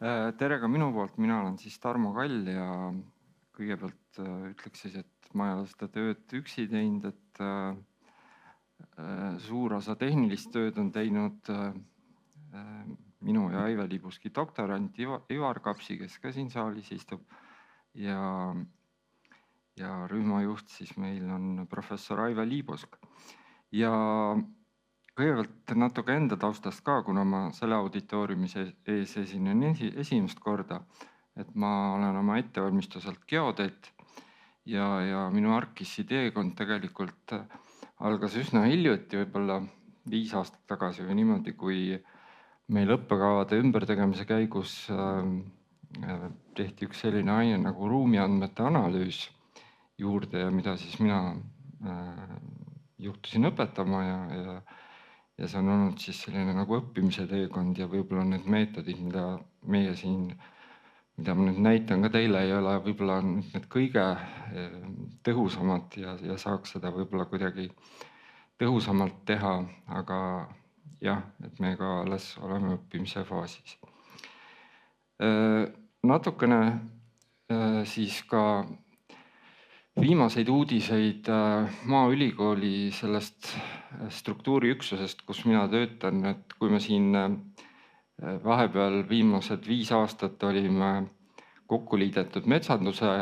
Tere ka minu poolt, mina olen siis Tarmo Kall ja kõigepealt ütleks siis, et ma ei ole seda tööd üksi teinud, et suur osa tehnilist tööd on teinud minu ja Aive Liibuski doktorant Ivar Kapsi, kes ka siin saalis istub, ja rühmajuht siis meil on professor Aive Liibusk. Ja kõigepealt natuke enda taustast ka, kuna ma selle auditooriumi ees esinen esimest korda, et ma olen oma ettevalmistuselt geodeet ja minu ArcGIS-i teekond tegelikult algas üsna hiljuti, võib-olla 5 aastat tagasi või niimoodi, kui meil õppekavade ümbertegemise käigus tehti üks selline aine nagu ruumiandmete analüüs juurde ja mida siis mina juhtusin õpetama ja see on olnud siis selline nagu õppimise teekond ja võib-olla need meetodid, mida ma nüüd näitan ka teile, ei ole võib-olla need kõige tõhusamad ja saaks seda võib-olla kuidagi tõhusamalt teha, aga jah, et me ka alles oleme õppimise faasis. Natukene siis ka viimaseid uudiseid Maaülikooli sellest struktuuriüksusest, kus mina töötan, et kui me siin vahepeal viimased 5 aastat olime kokku liidetud metsanduse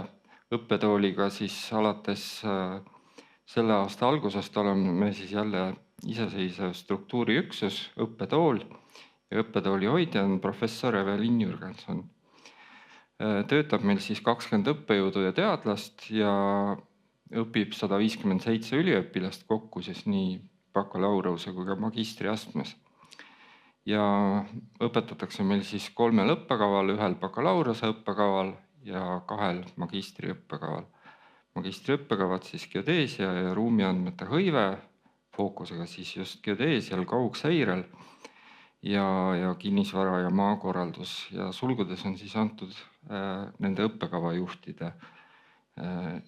õppetooliga, siis alates selle aasta algusest oleme me siis jälle iseseisev struktuuriüksus, õppetool ja õppetooli hoidja on professor Evelin Jürgenson. Töötab meil siis 20 õppejõudu ja teadlast ja õpib 157 üliõpilast kokku siis nii bakalaureuse kui ka magistriastmes. Ja õpetatakse meil siis 3 õppekaval, 1 bakalaureuse õppekaval ja 2 magistriõppekaval. Magistriõppekavad siis geodeesia ja ruumiandmete hõive, fookusega siis just geodeesial, kaugseirel ja kinnisvara ja maakorraldus ja sulgudes on siis antud nende õppekava juhtide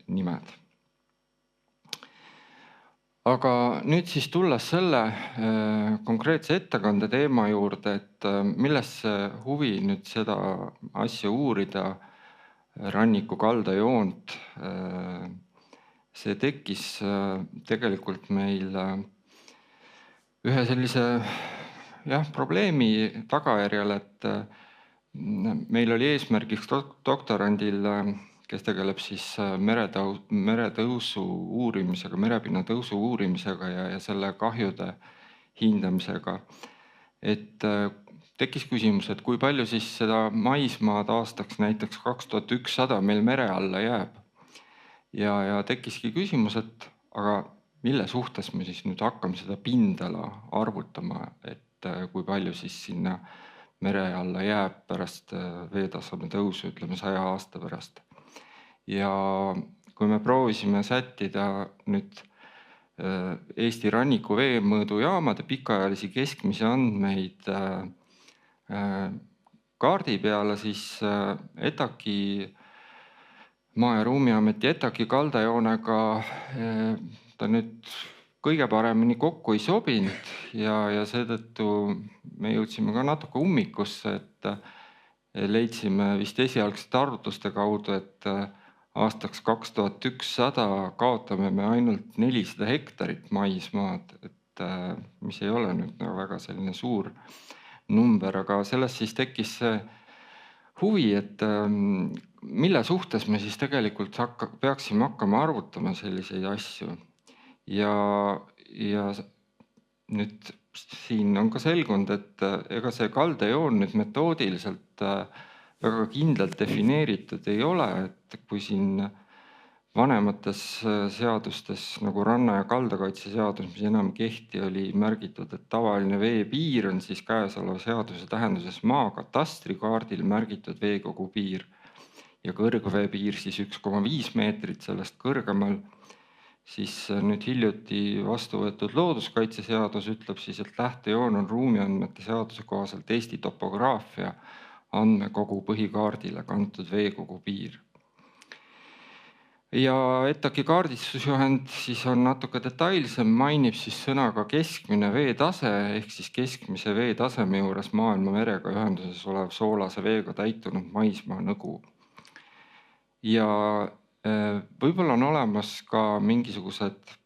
nimed. Aga nüüd siis tulles selle konkreetse ettekande teema juurde, et millest see huvi nüüd seda asja uurida, ranniku kaldajoont, see tekkis tegelikult meil ühe sellise probleemi tagajärjel, et meil oli eesmärgiks doktorandil, kes tegeleb siis meretõusu uurimisega, merepinna tõusu uurimisega ja selle kahjude hindamisega. Et tekkis küsimus, et kui palju siis seda maismaad aastaks näiteks 2100 meil mere alla jääb. Ja tekkiski küsimus, et aga mille suhtes me siis nüüd hakkame seda pindala arvutama, et kui palju siis sinna mere alla jääb pärast veetaseme tõusu, ütleme 100 aasta pärast. Ja kui me proovisime sättida nüüd Eesti ranniku veemõõdujaamade pikaajalisi keskmisi andmeid kaardi peale, siis ETAC-i Maa- ja Ruumiameti ETAC-i kaldajoonega ta nüüd kõige paremini kokku ei sobinud ja seetõttu me jõudsime ka natuke ummikusse, et leidsime vist esialgsete arvutuste kaudu, et aastaks 2100 kaotame me ainult 400 hektarit maismaad, et mis ei ole nüüd väga selline suur number, aga sellest siis tekkis see huvi, et mille suhtes me siis tegelikult peaksime hakkama arvutama selliseid asju. Ja nüüd siin on ka selgunud, et ega see kaldajoon nüüd metoodiliselt väga kindlalt defineeritud ei ole, et kui siin vanemates seadustes nagu ranna- ja kaldakaitse seadus, mis enam ei kehti, oli märgitud, et tavaline veepiir on siis käesoleva seaduse tähenduses maakatastrikaardil märgitud veekogu piir ja kõrgveepiir siis 1,5 meetrit, sellest kõrgemal. Siis nüüd hiljuti vastu võetud looduskaitseseadus ütleb siis, et lähtejoon on ruumiandmete seaduse kohaselt Eesti topograafia andmekogu põhikaardile kantud veekogu piir. Ja ETAG-i kaardistusjuhend siis on natuke detailsem, mainib siis sõnaga keskmine veetase ehk siis keskmise veetaseme juures maailma merega ühenduses olev soolase veega täitunud maismaa nõgu. Ja võib-olla on olemas ka mingisugused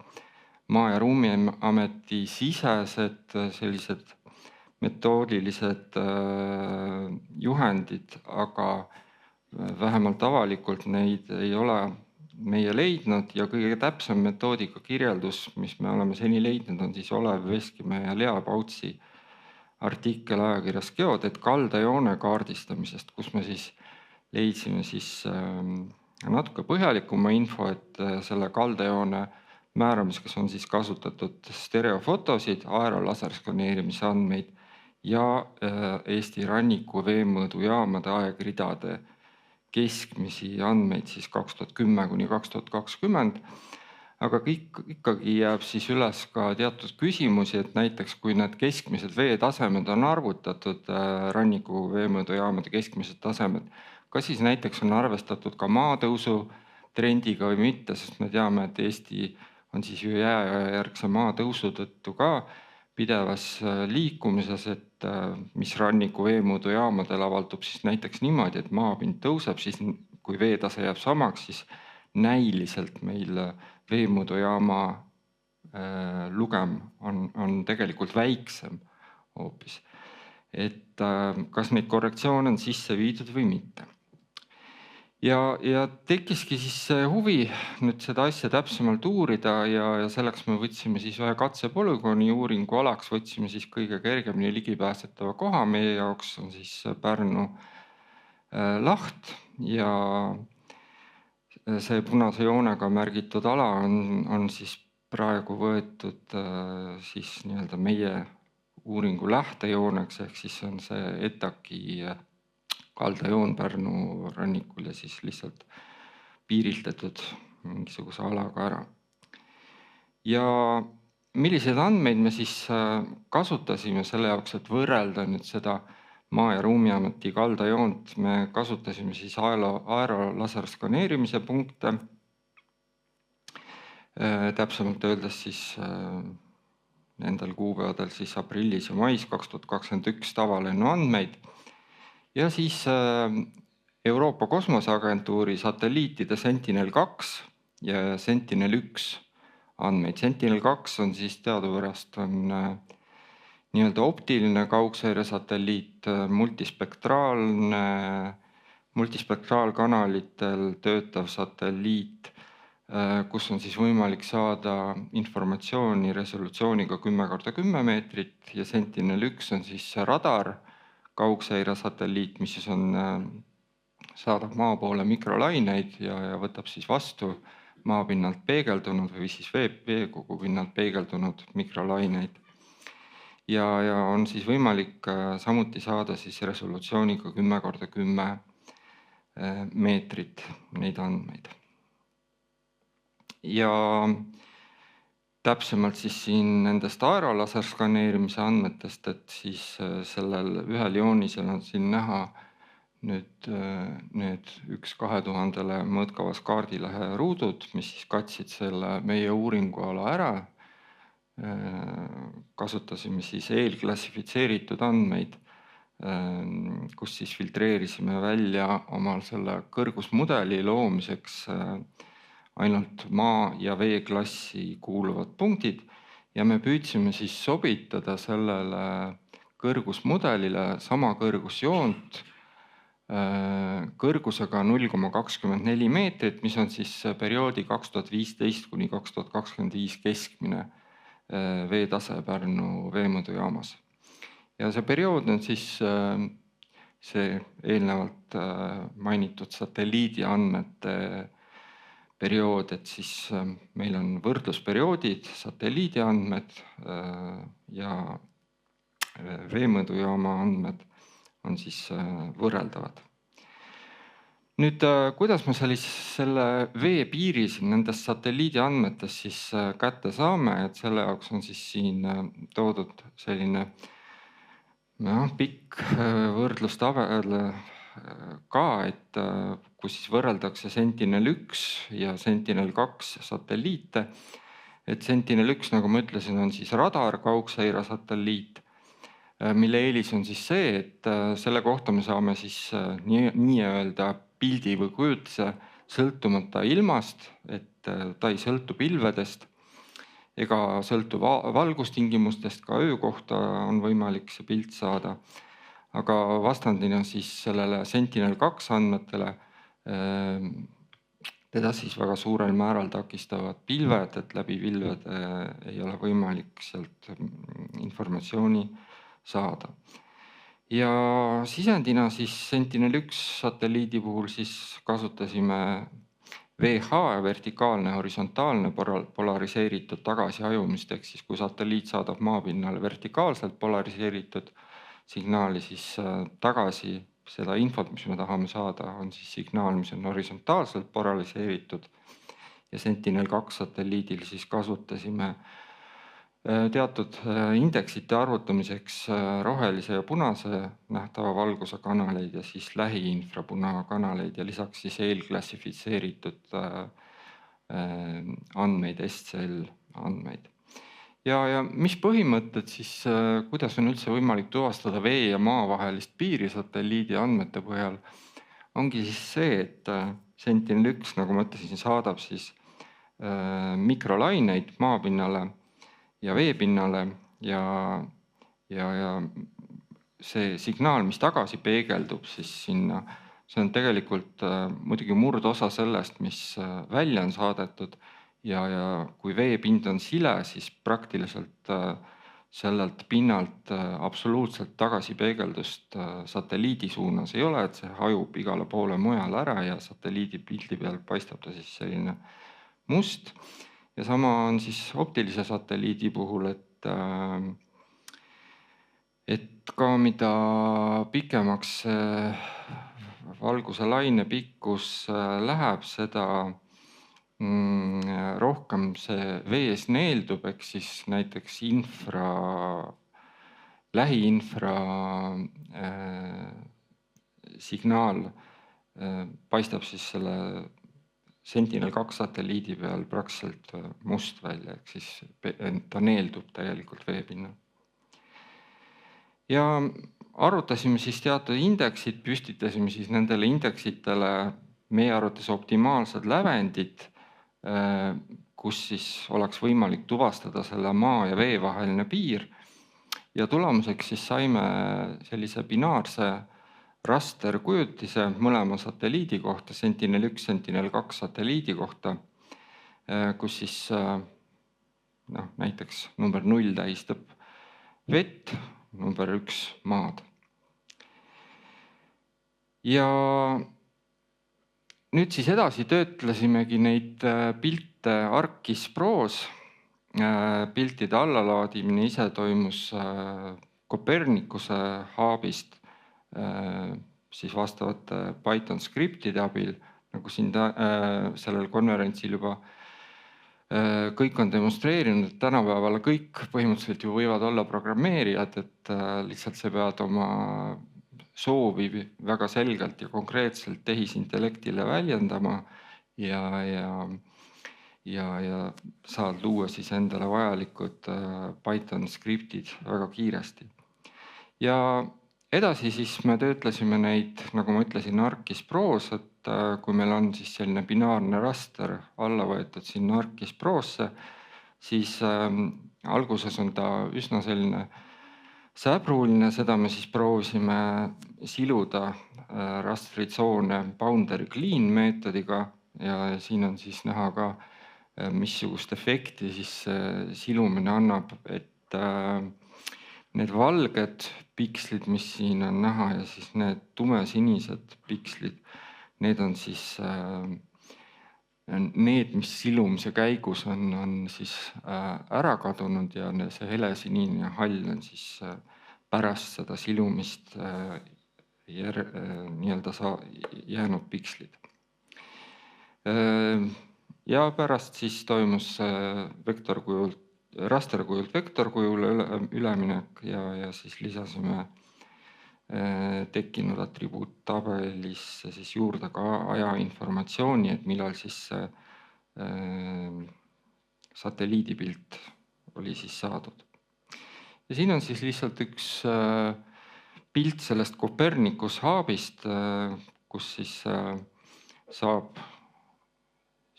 Maa- ja Ruumiameti sisesed sellised metoodilised juhendid, aga vähemalt avalikult neid ei ole meie leidnud ja kõige täpsem metoodika kirjeldus, mis me oleme seni leidnud, on siis Olev Veskimäe ja Lea Pautsi artikkel ajakirjas Geodet kaldajoone kaardistamisest, kus me siis leidsime siis natuke põhjalikuma info, et selle kaldajoone määramiseks on siis kasutatud stereofotosid, aerolaserskaneerimise andmeid ja Eesti ranniku veemõõdujaamade aegridade keskmisi andmeid siis 2010 kuni 2020. Aga ikkagi jääb siis üles ka teatud küsimusi, et näiteks kui need keskmised veetasemed on arvutatud, ranniku veemõõdujaamade keskmised tasemed, kas siis näiteks on arvestatud ka maatõusu trendiga või mitte, sest me teame, et Eesti on siis ju jääjärgse maatõusu tõttu ka pidevas liikumises, et mis ranniku veemõõdujaamadel avaldub siis näiteks niimoodi, et maapind tõuseb, siis kui veetase jääb samaks, siis näiliselt meil veemõõdujaama lugem on tegelikult väiksem hoopis. Et kas neid korrektsioone on sisse viidud või mitte. Ja tekkiski siis huvi nüüd seda asja täpsemalt uurida ja selleks me võtsime siis ühe katsepolügooni uuringu alaks, võtsime siis kõige kergemini ligipääsetava koha meie jaoks, on siis Pärnu laht ja see punase joonega märgitud ala on siis praegu võetud siis nii-öelda meie uuringu lähtejooneks, ehk siis on see ETAG-i kaldajoon Pärnu rannikul ja siis lihtsalt piirildatud mingisuguse alaga ära. Ja milliseid andmeid me siis kasutasime selle jaoks, et võrrelda nüüd seda Maa- ja Ruumiameti kaldajoont, me kasutasime siis aerolaserskaneerimise punkte, täpsemalt öeldes siis nendel kuupäevadel siis aprillis ja mais 2021 tavalennu andmeid ja siis Euroopa Kosmoseagentuuri satelliitide Sentinel-2 ja Sentinel-1 andmeid. Sentinel-2 on siis teadupärast on nii-öelda optiline kaugseiresatelliit, multispektraalkanalitel töötav satelliit, kus on siis võimalik saada informatsiooni resolutsiooniga 10x10 meetrit ja Sentinel-1 on siis radar kaugseiresatelliit, mis siis saadab maa poole mikrolaineid ja võtab siis vastu maapinnalt peegeldunud või siis veekogu pinnalt peegeldunud mikrolaineid. Ja on siis võimalik samuti saada siis resolutsiooniga 10x10 meetrit neid andmeid. Ja täpsemalt siis siin nendest aerolaserskaneerimise andmetest, et siis sellel ühel joonisel on siin näha nüüd need 1/2000 mõõtkavas kaardilehe ruudud, mis siis katsid selle meie uuringuala ära. Kasutasime siis eelklassifitseeritud andmeid, kus siis filtreerisime välja omal selle kõrgusmudeli loomiseks ainult maa- ja veeklassi kuuluvad punktid ja me püüdsime siis sobitada sellele kõrgusmudelile sama kõrgusjoont kõrgusega 0,24 meetrit, mis on siis perioodi 2015 kuni 2025 keskmine veetase Pärnu veemõõdujaamas. Ja see periood on siis see eelnevalt mainitud satelliidi andmete periood, et siis meil on võrdlusperioodid, satelliidi andmed ja veemõõdujaama andmed on siis võrreldavad. Nüüd, kuidas me selle veepiiri siin nendest satelliidi andmetest siis kätte saame, et selle jaoks on siis siin toodud selline pikk võrdlustabel ka, et kus siis võrreldakse Sentinel-1 ja Sentinel-2 satelliite. Et Sentinel-1, nagu ma ütlesin, on siis radar, kaugseire satelliit, mille eelis on siis see, et selle kohta me saame siis nii-öelda pildi või kujutise sõltumata ilmast, et ta ei sõltu pilvedest ega sõltu valgustingimustest, ka öö kohta on võimalik see pilt saada. Aga vastandina siis sellele Sentinel-2 andmetele teda siis väga suurel määral takistavad pilved, et läbi pilvede ei ole võimalik sealt informatsiooni saada. Ja sisendina siis Sentinel-1 satelliidi puhul siis kasutasime VH, vertikaalne horisontaalne polariseeritud tagasihajumist, ehk siis kui satelliit saadab maapinnale vertikaalselt polariseeritud signaali, siis tagasi seda infot, mis me tahame saada, on siis signaal, mis on horisontaalselt polariseeritud. Ja Sentinel-2 satelliidil siis kasutasime teatud indeksite arvutamiseks rohelise ja punase nähtava valguse kanaleid ja siis lähiinfrapuna kanaleid ja lisaks siis eelklassifitseeritud andmeid, SCL andmeid. Ja mis põhimõtted siis, kuidas on üldse võimalik tuvastada vee ja maa vahelist piiri satelliidi andmete põhjal, ongi siis see, et Sentinel-1, nagu ma ütlesin, saadab siis mikrolaineid maapinnale ja veepinnale ja see signaal, mis tagasi peegeldub siis sinna, see on tegelikult muidugi murdosa sellest, mis välja on saadetud ja kui veepind on sile, siis praktiliselt sellelt pinnalt absoluutselt tagasipeegeldust satelliidi suunas ei ole, et see hajub igale poole mujale ära ja satelliidi pildi peal paistab ta siis selline must. Ja sama on siis optilise satelliidi puhul, et ka mida pikemaks valguse laine pikkus läheb, seda rohkem see vees neeldub, ehk siis näiteks lähiinfra signaal paistab siis selle Sentinel-2 satelliidi peal praktiliselt must välja, ehk siis ta neeldub tegelikult veepinnal. Ja arvutasime siis teatud indeksid, püstitasime siis nendele indeksitele meie arvates optimaalsed lävendid, kus siis oleks võimalik tuvastada selle maa ja vee vaheline piir. Ja tulemuseks siis saime sellise binaarse rasterkujutise mõlema satelliidi kohta, Sentinel-1, Sentinel-2 satelliidi kohta, kus siis näiteks number 0 tähistab vett, number 1 maad. Ja nüüd siis edasi töötlesimegi neid pilte ArcGIS-Pros. Piltide allalaadimine ise toimus Copernicuse hub'ist siis vastavate Python skriptide abil, nagu siin sellel konverentsil juba kõik on demonstreerinud, et tänapäeval kõik põhimõtteliselt ju võivad olla programmeerijad, et lihtsalt sa pead oma soovi väga selgelt ja konkreetselt tehisintellektile väljendama ja saad luua siis endale vajalikud Python skriptid väga kiiresti. Ja edasi siis me töötlesime neid, nagu ma ütlesin, ArcGIS-Pros, et kui meil on siis selline binaarne raster alla võetud sinna ArcGIS-Prosse, siis alguses on ta üsna selline säbruline, seda me siis proovisime siluda rastritsoone boundary clean meetodiga ja siin on siis näha ka, missugust efekti siis silumine annab, et need valged pikslid, mis siin on näha ja siis need tumesinised pikslid, need on siis need, mis silumise käigus on siis ära kadunud ja see helesinine ja hall on siis pärast seda silumist nii-öelda jäänud pikslid. Ja pärast siis toimus rasterkujult vektorkujule üleminek ja siis lisasime tekkinud atribuuttabelisse siis juurde ka ajainformatsiooni, et millal siis satelliidipilt oli siis saadud. Ja siin on siis lihtsalt üks pilt sellest Copernicus Hub'ist, kus siis saab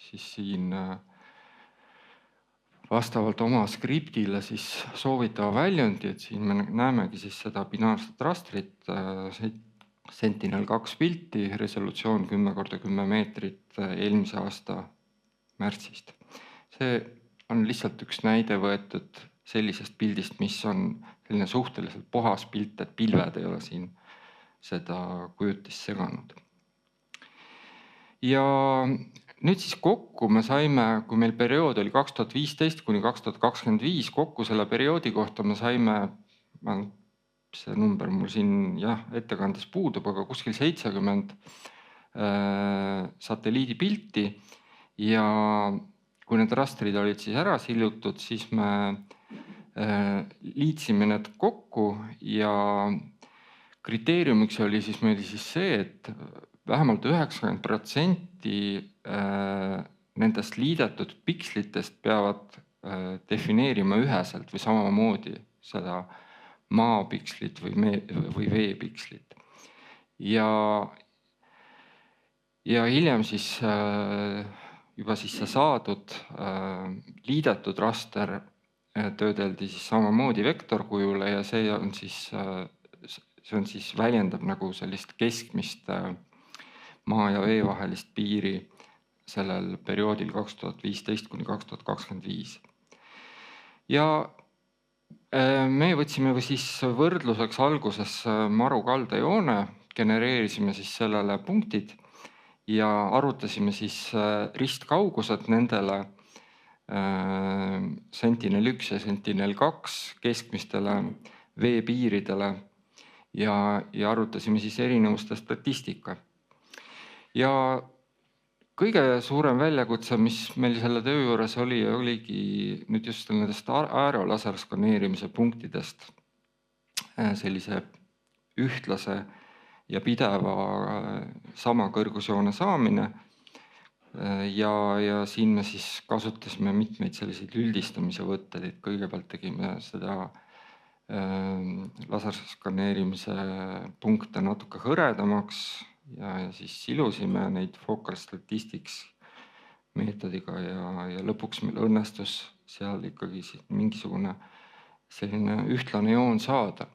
siis siin vastavalt oma skriptile siis soovitava väljundi, et siin me näemegi siis seda binaarset rastrit, Sentinel-2 pilti, resolutsioon 10x10 meetrit eelmise aasta märtsist. See on lihtsalt üks näide võetud sellisest pildist, mis on selline suhteliselt puhas pilt, et pilved ei ole siin seda kujutist seganud. Ja nüüd siis kokku me saime, kui meil periood oli 2015 kuni 2025, kokku selle perioodi kohta me saime, see number mul siin ettekandes puudub, aga kuskil 70 satelliidipilti ja kui need rastrid olid siis ära sillutud, siis me liitsime need kokku ja kriteeriumiks oli siis meil siis see, et vähemalt 90% nendest liidetud pikslitest peavad defineerima üheselt või samamoodi seda maapikslit või veepikslit. Ja hiljem siis juba siis see saadud liidetud raster töödeldi siis samamoodi vektorkujule ja see on siis väljendab nagu sellist keskmist maa ja vee vahelist piiri sellel perioodil 2015 kuni 2025. Ja me võtsime siis võrdluseks alguses maru kaldajoone, genereerisime siis sellele punktid ja arutasime siis ristkaugused nendele Sentinel-1 ja Sentinel-2 keskmistele veepiiridele ja arutasime siis erinevuste statistika. Ja kõige suurem väljakutse, mis meil selle töö juures oligi nüüd just nendest aerolaserskaneerimise punktidest sellise ühtlase ja pideva sama kõrgusjoone saamine. Ja siin me siis kasutasime mitmeid selliseid üldistamise võtteid, et kõigepealt tegime seda laserskaneerimise punkte natuke hõredamaks ja siis silusime neid focal statistics meetodiga ja lõpuks meil õnnestus seal ikkagi mingisugune selline ühtlane joon saada.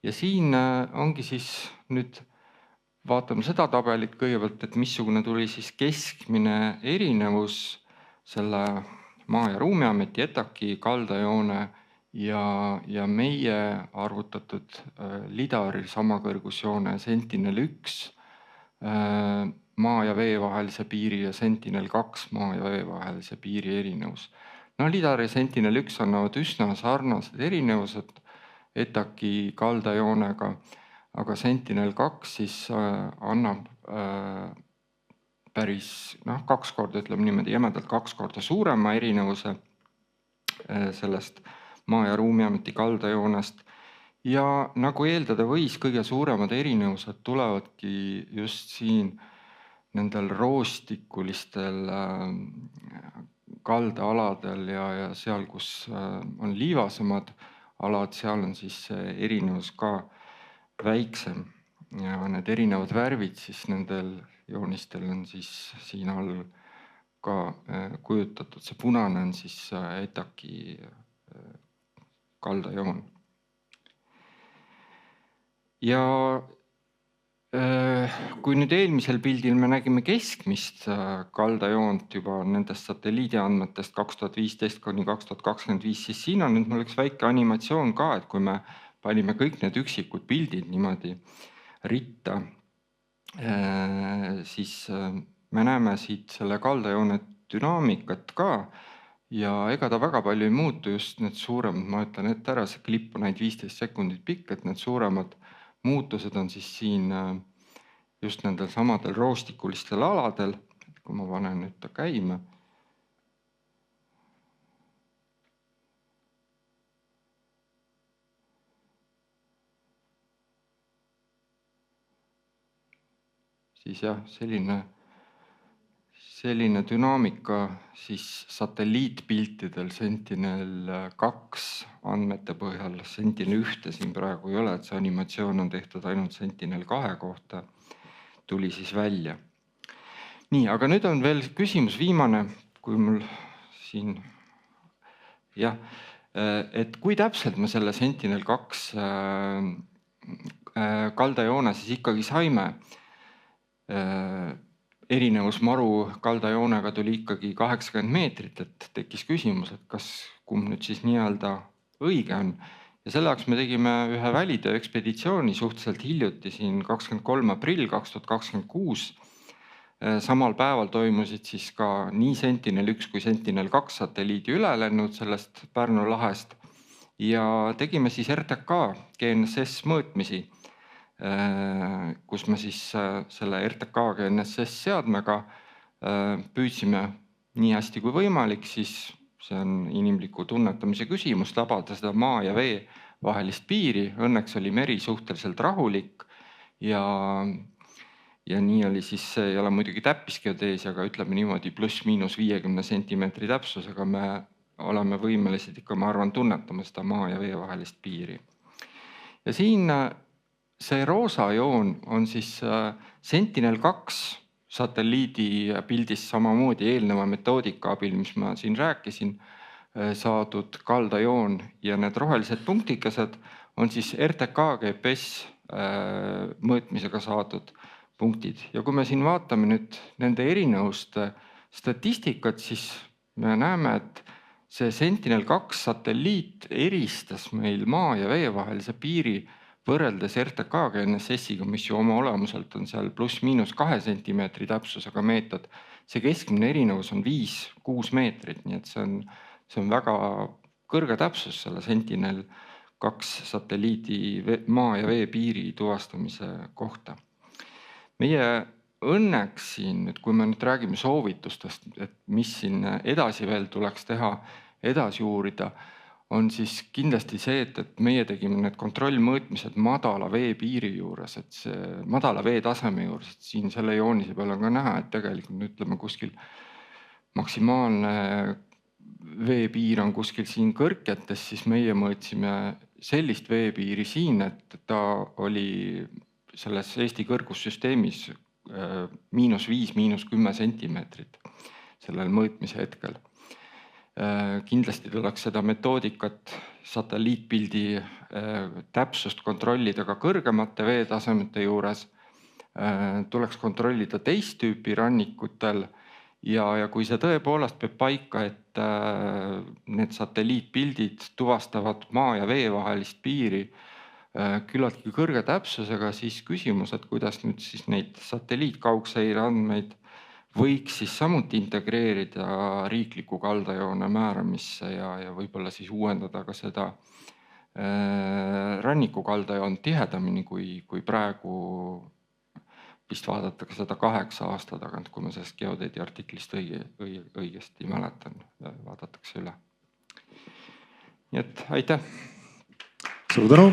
Ja siin ongi siis nüüd vaatame seda tabelit kõigepealt, et missugune tuli siis keskmine erinevus selle Maa- ja Ruumiameti ETAC-i kaldajoone ja meie arvutatud LIDAR-i samakõrgusjoone Sentinel-1 maa ja vee vahelise piiri ja Sentinel-2 maa ja vee vahelise piiri erinevus. LIDAR ja Sentinel-1 annavad üsna sarnased erinevused ETAC-i kaldajoonega, aga Sentinel-2 siis annab päris 2 korda, ütleme niimoodi jämedalt 2 korda suurema erinevuse sellest Maa- ja Ruumiameti kaldajoonest. Ja nagu eeldada võis, kõige suuremad erinevused tulevadki just siin nendel roostikulistel kaldaaladel ja seal, kus on liivasemad alad, seal on siis erinevus ka väiksem ja need erinevad värvid siis nendel joonistel on siis siin all ka kujutatud. See punane on siis ETAC-i kaldajoon. Ja kui nüüd eelmisel pildil me nägime keskmist kaldajoont juba nendest satelliidiandmetest 2015 kuni 2025, siis siin on nüüd mul üks väike animatsioon ka, et kui me panime kõik need üksikud pildid niimoodi ritta, siis me näeme siit selle kaldajoone dünaamikat ka ja ega ta väga palju ei muutu, just need suuremad, ma ütlen ette ära, see klipp on ainult 15 sekundit pikk, et need suuremad muutused on siis siin just nendel samadel roostikulistel aladel, kui ma panen nüüd ta käima. siis jah, selline dünaamika siis satelliitpiltidel Sentinel-2 andmete põhjal. Sentinel-1 siin praegu ei ole, et see animatsioon on tehtud ainult Sentinel-2 kohta, tuli siis välja. Nii, aga nüüd on veel küsimus viimane, kui mul siin, jah, et kui täpselt me selle Sentinel-2 kaldajoone siis ikkagi saime. Erinevus maru kaldajoonega tuli ikkagi 80 meetrit, et tekkis küsimus, et kas kumb nüüd siis nii-öelda õige on. Ja selle jaoks me tegime ühe välitöö ekspeditsiooni suhteliselt hiljuti siin 23. aprill 2026. Samal päeval toimusid siis ka nii Sentinel-1 kui Sentinel-2 satelliidi ülelennud sellest Pärnu lahest ja tegime siis RTK GNSS mõõtmisi, kus me siis selle RTK GNSS seadmega püüdsime nii hästi kui võimalik, siis see on inimliku tunnetamise küsimus, tabada seda maa ja vee vahelist piiri. Õnneks oli meri suhteliselt rahulik ja nii oli siis, see ei ole muidugi täppisgeodeesia, aga ütleme niimoodi pluss-miinus 50 sentimeetri täpsusega me oleme võimelised ikka, ma arvan, tunnetama seda maa ja vee vahelist piiri. Ja siin see roosa joon on siis Sentinel-2 satelliidi pildis samamoodi eelneva metoodika abil, mis ma siin rääkisin, saadud kaldajoon ja need rohelised punktikesed on siis RTK GPS mõõtmisega saadud punktid. Ja kui me siin vaatame nüüd nende erinevuste statistikat, siis me näeme, et see Sentinel-2 satelliit eristas meil maa ja vee vahelise piiri võrreldes RTK GNSS-iga, mis ju oma olemuselt on seal pluss-miinus 2 sentimeetri täpsusega meetod. See keskmine erinevus on 5-6 meetrit, nii et see on väga kõrge täpsus selle Sentinel-2 satelliidi maa ja vee piiri tuvastamise kohta. Meie õnneks siin, kui me nüüd räägime soovitustest, et mis siin edasi veel tuleks teha, edasi uurida, on siis kindlasti see, et meie tegime need kontrollmõõtmised madala veepiiri juures, et see madala veetaseme juures, et siin selle joonise peal on ka näha, et tegelikult ütleme kuskil maksimaalne veepiir on kuskil siin kõrketes, siis meie mõõtsime sellist veepiiri siin, et ta oli selles Eesti kõrgussüsteemis -5, -10 sentimeetrit sellel mõõtmise hetkel. Kindlasti tuleks seda metoodikat satelliitpildi täpsust kontrollida ka kõrgemate veetasemete juures. Tuleks kontrollida teist tüüpi rannikutel ja kui see tõepoolest peab paika, et need satelliitpildid tuvastavad maa ja vee vahelist piiri küllaltki kõrge täpsusega, siis küsimus, et kuidas nüüd siis neid satelliitkaugseire andmeid võiks siis samuti integreerida riikliku kaldajoone määramisse ja võib-olla siis uuendada ka seda rannikukaldajoont tihedamini, kui praegu vist vaadatakse seda 8 aasta tagant, kui ma sellest geodeedi artiklist õigesti mäletan, vaadatakse üle. Nii et aitäh! Suur tänu!